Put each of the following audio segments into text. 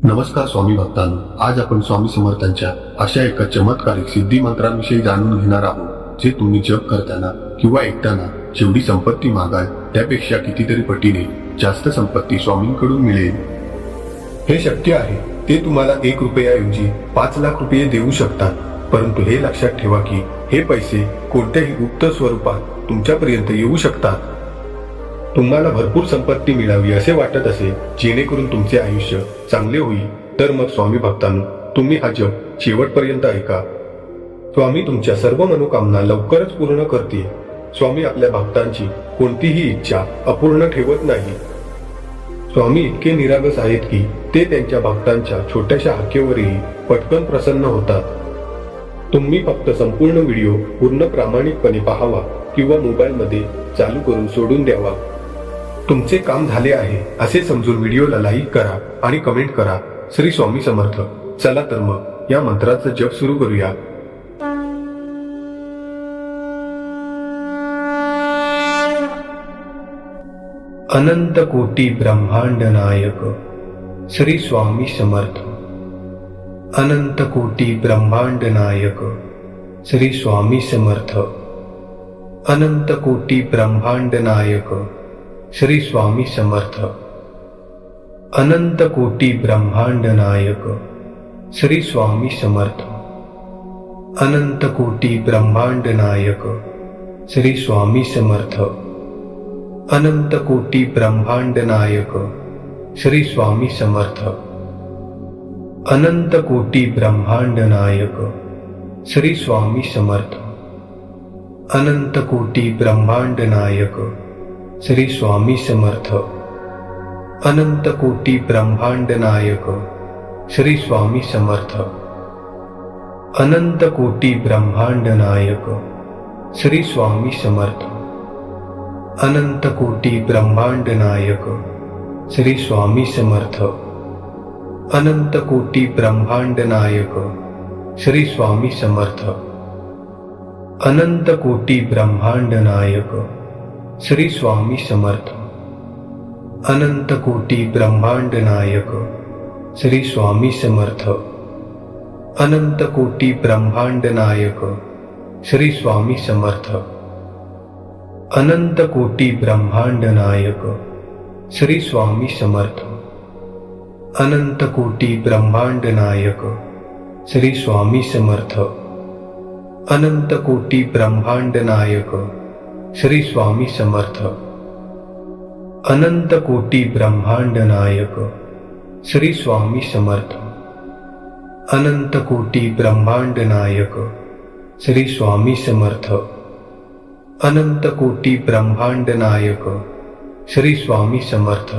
नमस्कार स्वामी भक्तांनो, आज आपण स्वामी समर्थांच्या अशा एका चमत्कारिक सिद्धी मंत्रांविषयी जाणून घेणार आहोत, जे तुम्ही जप करताना किंवा ऐकताना जेवढी संपत्ती मागाल त्यापेक्षा कितीतरी पटीने जास्त संपत्ती स्वामींकडून मिळेल. हे शक्य आहे. ते तुम्हाला 1 रुपयाऐवजी 5 लाख रुपये देऊ शकतात. परंतु हे लक्षात ठेवा की हे पैसे कोणत्याही गुप्त स्वरूपात तुमच्यापर्यंत येऊ शकतात. तुम्हाला भरपूर संपत्ती मिळावी असे वाटत असेल, जेणेकरून तुमचे आयुष्य चांगले होईल, तर मग स्वामी भक्तांनो, तुम्ही हा जप शेवटपर्यंत ऐका. स्वामी तुमच्या सर्व मनोकामना लवकरच पूर्ण करतील. स्वामी आपल्या भक्तांची कोणतीही इच्छा अपूर्ण ठेवत नाही. स्वामी इतके निरागस आहेत की ते त्यांच्या भक्तांच्या छोट्याशा हाकेवरही पटकन प्रसन्न होतात. तुम्ही फक्त संपूर्ण व्हिडिओ पूर्ण प्रामाणिकपणे पाहावा किंवा मोबाईलमध्ये चालू करून सोडून द्यावा. तुमचे काम झाले आहे असे समजून व्हिडिओला लाईक करा आणि कमेंट करा. श्री स्वामी समर्थ. चला तर मग या मंत्राचा जप सुरू करूया. अनंत कोटी ब्रह्मांड नायक श्री स्वामी समर्थ. अनंत कोटी ब्रह्मांड नायक श्री स्वामी समर्थ. अनंत कोटी ब्रह्मांड नायक श्री स्वामी समर्थ. अनंत कोटी ब्रह्मांड नायक श्री स्वामी समर्थ. अनंत कोटी ब्रह्मांड नायक श्री स्वामी समर्थ. अनंत कोटी ब्रह्मांड नायक श्री स्वामी समर्थ. अनंत कोटी ब्रह्मांड नायक श्री स्वामी समर्थ. अनंत कोटी ब्रह्मांड नायक श्री स्वामी समर्थ. अनंत कोटी ब्रह्मांड नायक श्री स्वामी समर्थ. अनंत कोटी ब्रह्मांड नायक श्री स्वामी समर्थ. अनंत कोटी ब्रह्मांड नायक श्री स्वामी समर्थ. अनंत कोटी ब्रह्मांड नायक श्री स्वामी समर्थ. अनंत कोटी ब्रह्मांड नायक श्री स्वामी समर्थ. अनंत कोटी ब्रह्मांड नायक श्री स्वामी समर्थ. अनंत कोटी ब्रह्मांड नायक श्री स्वामी समर्थ. अनंत कोटी ब्रह्मांड नायक श्री स्वामी समर्थ. अनंत कोटी ब्रह्मांड नायक श्री स्वामी समर्थ. अनंत कोटी ब्रह्मांड नायक श्री स्वामी समर्थ. अनंत कोटी ब्रह्मांड नायक श्री स्वामी समर्थ. अनंत कोटी ब्रह्मांड नायक श्री स्वामी समर्थ.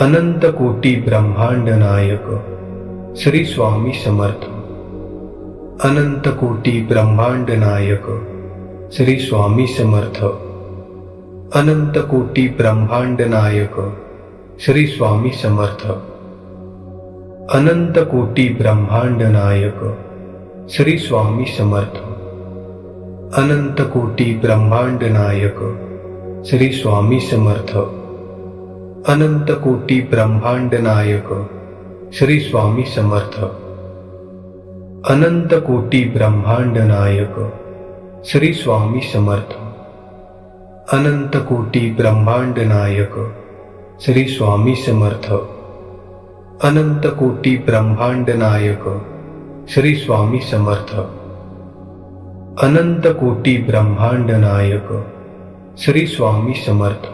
अनंत कोटी ब्रह्मांड नायक श्री स्वामी समर्थ. अनंत कोटी ब्रह्मांड नायक श्री स्वामी समर्थ. अनंत कोटी ब्रह्मांड नायक श्री स्वामी समर्थ. अनंत कोटी ब्रह्मांड नायक श्री स्वामी समर्थ. अनंत कोटी ब्रह्मांड नायक श्री स्वामी समर्थ. अनंत कोटी ब्रह्मांड नायक श्री स्वामी समर्थ. अनंत कोटी ब्रह्मांड नायक श्री स्वामी समर्थ. अनंत कोटी ब्रह्मांड नायक श्री स्वामी समर्थ. अनंत कोटी ब्रह्मांड नायक श्री स्वामी समर्थ. अनंत कोटी ब्रह्मांड नायक श्री स्वामी समर्थ.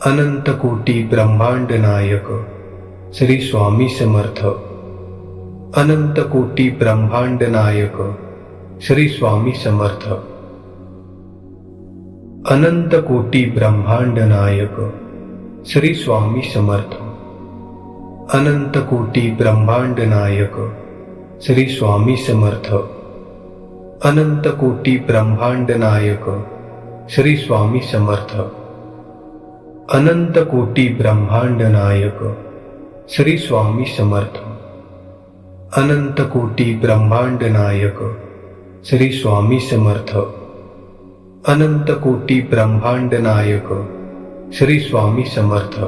अनंत कोटी ब्रह्मांड नायक श्री स्वामी समर्थ. अनंत कोटी ब्रह्मांड नायक श्री स्वामी समर्थ. अनंत कोटी ब्रह्मांड नायक श्री स्वामी समर्थ. अनंत कोटी ब्रह्मांड नायक श्री स्वामी समर्थ. अनंत कोटी ब्रह्मांड नायक श्री स्वामी समर्थ. अनंत कोटी ब्रह्मांड नायक श्री स्वामी समर्थ. अनंत कोटी ब्रह्मांड नायक श्री स्वामी समर्थ. अनंत कोटी ब्रह्मांड नायक श्री स्वामी समर्थ. अनंत कोटी ब्रह्मांड नायक श्री स्वामी समर्थ.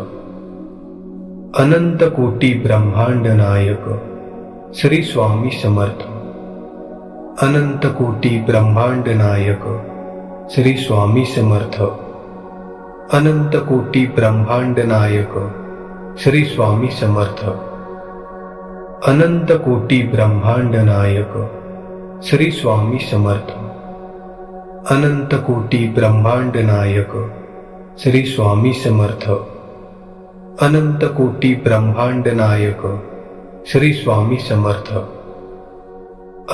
अनंत कोटी ब्रह्मांड नायक श्री स्वामी समर्थ। अनंत कोटी ब्रह्मांड नायक श्री स्वामी समर्थ। अनंत कोटी ब्रह्मांड नायक श्री स्वामी समर्थ। अनंत कोटी ब्रह्मांड नायक श्री स्वामी समर्थ। अनंत कोटी ब्रह्मांड नायक श्री स्वामी समर्थ। अनंत कोटी ब्रह्मांड नायक श्री स्वामी समर्थ।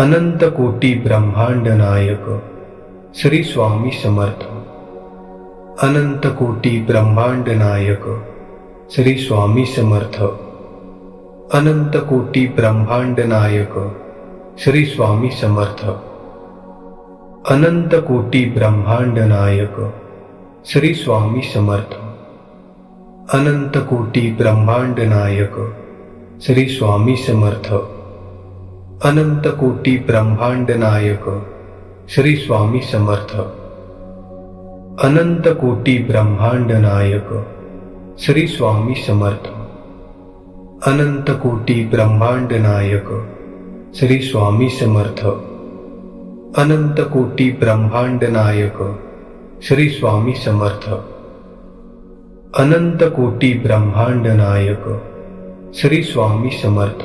अनंत कोटी ब्रह्मांड नायक श्री स्वामी समर्थ। अनंत कोटी ब्रह्मांड नायक श्री स्वामी समर्थ। अनंत कोटी ब्रह्मांड नायक श्री स्वामी समर्थ। अनंत कोटी ब्रह्मांड नायक श्री स्वामी समर्थ। अनंत कोटी ब्रह्मांड नायक श्री स्वामी समर्थ। अनंत कोटी ब्रह्मांड नायक श्री स्वामी समर्थ। अनंत कोटी ब्रह्मांड नायक श्री स्वामी समर्थ। अनंत कोटी ब्रह्मांड नायक श्री स्वामी समर्थ। अनंत कोटी ब्रह्मांड नायक श्री स्वामी समर्थ। अनंत कोटी ब्रह्मांड नायक श्री स्वामी समर्थ।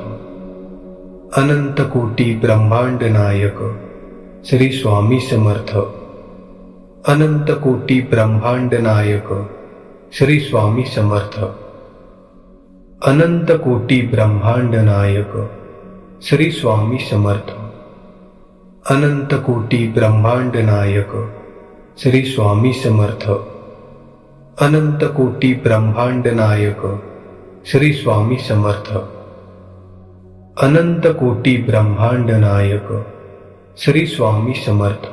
अनंत कोटी ब्रह्मांड नायक श्री स्वामी समर्थ। अनंत कोटी ब्रह्मांड नायक श्री स्वामी समर्थ। अनंत कोटी ब्रह्मांड नायक श्री स्वामी समर्थ। अनंत कोटी ब्रह्मांड नायक श्री स्वामी समर्थ। अनंत कोटी ब्रह्मांड नायक श्री स्वामी समर्थ।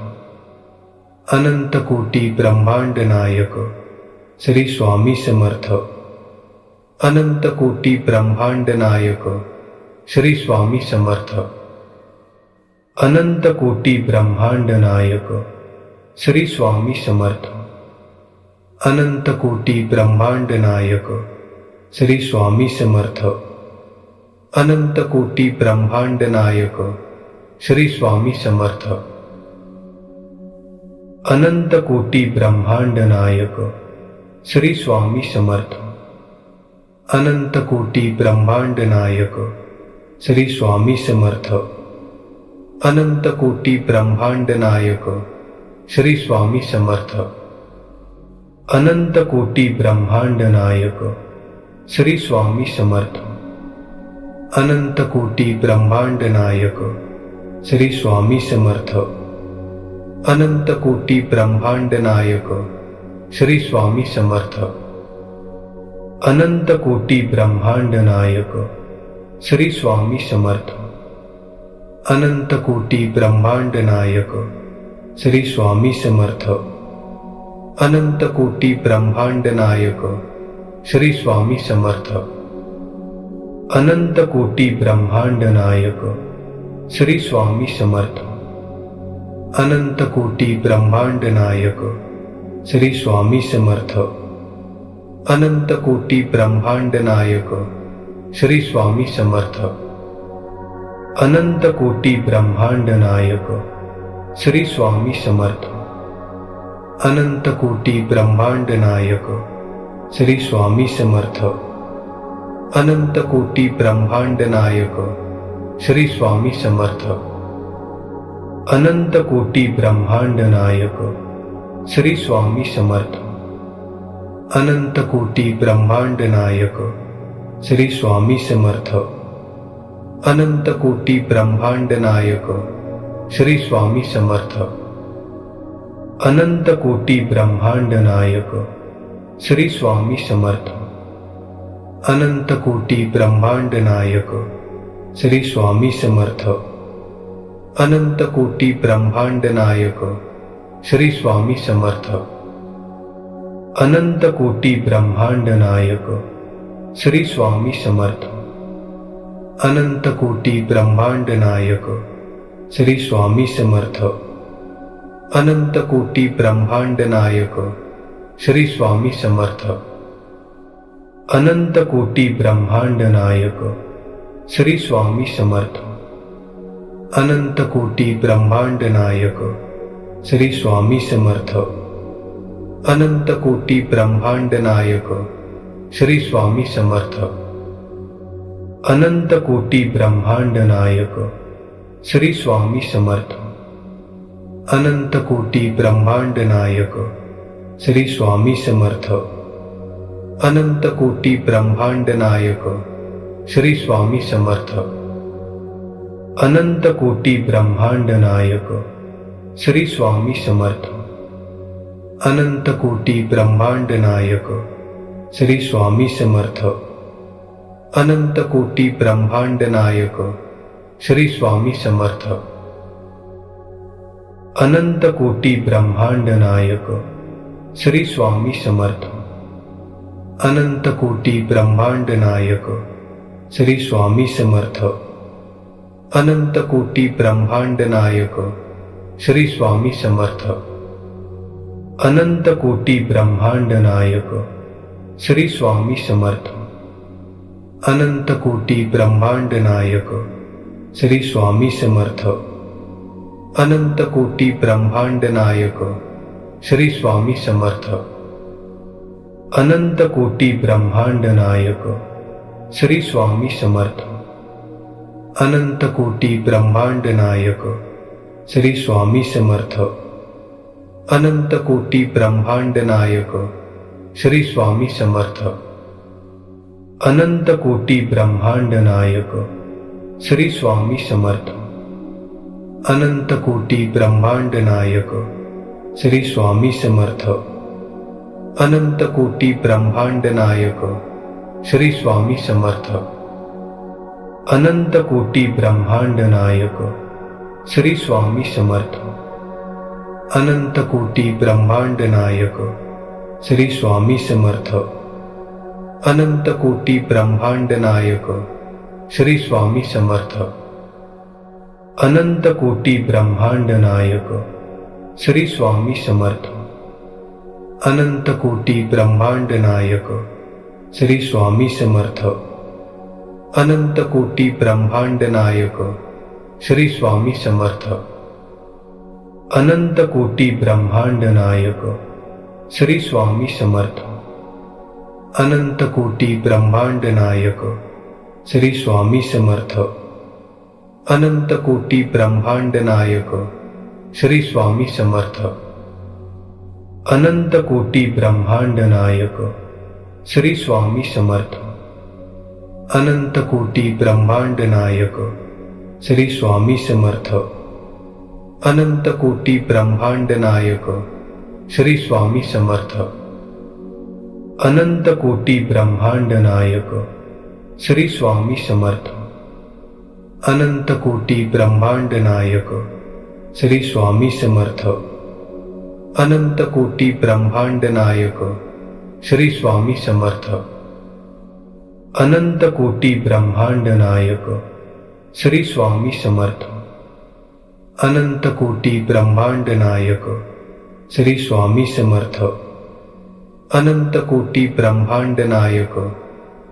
अनंत कोटी ब्रह्मांड नायक श्री स्वामी समर्थ। अनंत कोटी ब्रह्मांड नायक श्री स्वामी समर्थ। अनंत कोटी ब्रह्मांड नायक श्री स्वामी समर्थ। अनंत कोटी ब्रह्मांड नायक श्री स्वामी समर्थ। अनंत कोटी ब्रह्मांड नायक श्री स्वामी समर्थ। अनंत कोटी ब्रह्मांड नायक श्री स्वामी समर्थ। अनंत कोटी ब्रह्मांड नायक श्री स्वामी समर्थ। अनंत कोटी ब्रह्मांड नायक श्री स्वामी समर्थ। अनंत कोटी ब्रह्मांड नायक श्री स्वामी समर्थ। अनंत कोटी ब्रह्मांड नायक श्री स्वामी समर्थ। अनंत कोटी ब्रह्मांड नायक श्री स्वामी समर्थ। अनंत कोटी ब्रह्मांड नायक श्री स्वामी समर्थ। अनंत कोटी ब्रह्मांड नायक श्री स्वामी समर्थ। अनंत कोटी ब्रह्मांड नायक श्री स्वामी समर्थ। अनंत कोटी ब्रह्मांड नायक श्री स्वामी समर्थ। अनंत कोटी ब्रह्मांड नायक श्री स्वामी समर्थ। अनंत कोटी ब्रह्मांड नायक श्री स्वामी समर्थ। अनंत कोटी ब्रह्मांड नायक श्री स्वामी समर्थ। अनंत कोटी ब्रह्मांड नायक श्री स्वामी समर्थ। अनंत कोटी ब्रह्मांड नायक श्री स्वामी समर्थ। अनंत कोटी ब्रह्मांड नायक श्री स्वामी समर्थ। अनंत कोटी ब्रह्मांड नायक श्री स्वामी समर्थ। अनंत कोटी ब्रह्मांड नायक श्री स्वामी समर्थ। अनंत कोटी ब्रह्मांड नायक श्री स्वामी समर्थ। अनंत कोटी ब्रह्मांड नायक श्री स्वामी समर्थ। अनंत कोटी ब्रह्मांड नायक श्री स्वामी समर्थ। अनंत कोटी ब्रह्मांड नायक श्री स्वामी समर्थ। अनंत कोटी ब्रह्मांड नायक श्री स्वामी समर्थ। अनंत कोटी ब्रह्मांड नायक श्री स्वामी समर्थ। अनंत कोटी ब्रह्मांड नायक श्री स्वामी समर्थ। अनंत कोटी ब्रह्मांड नायक श्री स्वामी समर्थ। अनंत कोटी ब्रह्मांड नायक श्री स्वामी समर्थ। अनंत कोटी ब्रह्मांड नायक श्री स्वामी समर्थ। अनंत कोटी ब्रह्मांड नायक श्री स्वामी समर्थ। अनंत कोटी ब्रह्मांड नायक श्री स्वामी समर्थ। अनंत कोटी ब्रह्मांड नायक श्री स्वामी समर्थ। अनंत कोटी ब्रह्मांड नायक श्री स्वामी समर्थ। अनंत कोटी ब्रह्मांड नायक श्री स्वामी समर्थ। अनंत कोटी ब्रह्मांड नायक श्री स्वामी समर्थ। अनंत कोटी ब्रह्मांड नायक श्री स्वामी समर्थ। अनंत कोटी ब्रह्मांड नायक श्री स्वामी समर्थ। अनंत कोटी ब्रह्मांड नायक श्री स्वामी समर्थ। अनंत कोटी ब्रह्मांड नायक श्री स्वामी समर्थ। अनंत कोटी ब्रह्मांड नायक श्री स्वामी समर्थ। अनंत कोटी ब्रह्मांड नायक श्री स्वामी समर्थ। अनंत कोटी ब्रह्मांड नायक श्री स्वामी समर्थ। अनंत कोटी ब्रह्मांड नायक श्री स्वामी समर्थ। अनंत कोटी ब्रह्मांड नायक श्री स्वामी समर्थ। अनंत कोटी ब्रह्मांड नायक श्री स्वामी समर्थ। अनंत कोटी ब्रह्मांड नायक श्री स्वामी समर्थ। अनंत कोटी ब्रह्मांड नायक श्री स्वामी समर्थ। अनंत कोटी ब्रह्मांड नायक श्री स्वामी समर्थ। अनंत कोटी ब्रह्मांड नायक श्री स्वामी समर्थ। अनंत कोटी ब्रह्मांड नायक श्री स्वामी समर्थ। अनंत कोटी ब्रह्मांड नायक श्री स्वामी समर्थ। अनंत कोटी ब्रह्मांड नायक श्री स्वामी समर्थ। अनंत कोटी ब्रह्मांड नायक श्री स्वामी समर्थ। अनंत कोटी ब्रह्मांड नायक श्री स्वामी समर्थ। अनंत कोटी ब्रह्मांड नायक श्री स्वामी समर्थ। अनंत कोटी ब्रह्मांड नायक श्री स्वामी समर्थ। अनंत कोटी ब्रह्मांड नायक श्री स्वामी समर्थ। अनंत कोटी ब्रह्मांड नायक श्री स्वामी समर्थ। अनंत कोटी ब्रह्मांड नायक श्री स्वामी समर्थ। अनंत कोटी ब्रह्मांड नायक श्री स्वामी समर्थ। अनंत कोटी ब्रह्मांड नायक श्री स्वामी समर्थ। अनंत कोटी ब्रह्मांड नायक श्री स्वामी समर्थ। अनंत कोटी ब्रह्मांड नायक श्री स्वामी समर्थ। अनंत कोटी ब्रह्मांड नायक श्री स्वामी समर्थ। अनंत कोटी ब्रह्मांड नायक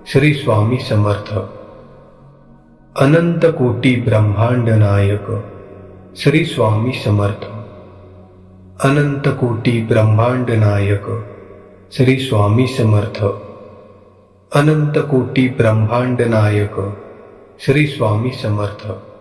श्री स्वामी समर्थ। अनंत कोटी ब्रह्मांड नायक श्री स्वामी समर्थ। अनंत कोटी ब्रह्मांड नायक श्री स्वामी समर्थ। अनंत कोटी ब्रह्मांड नायक श्री स्वामी समर्थ।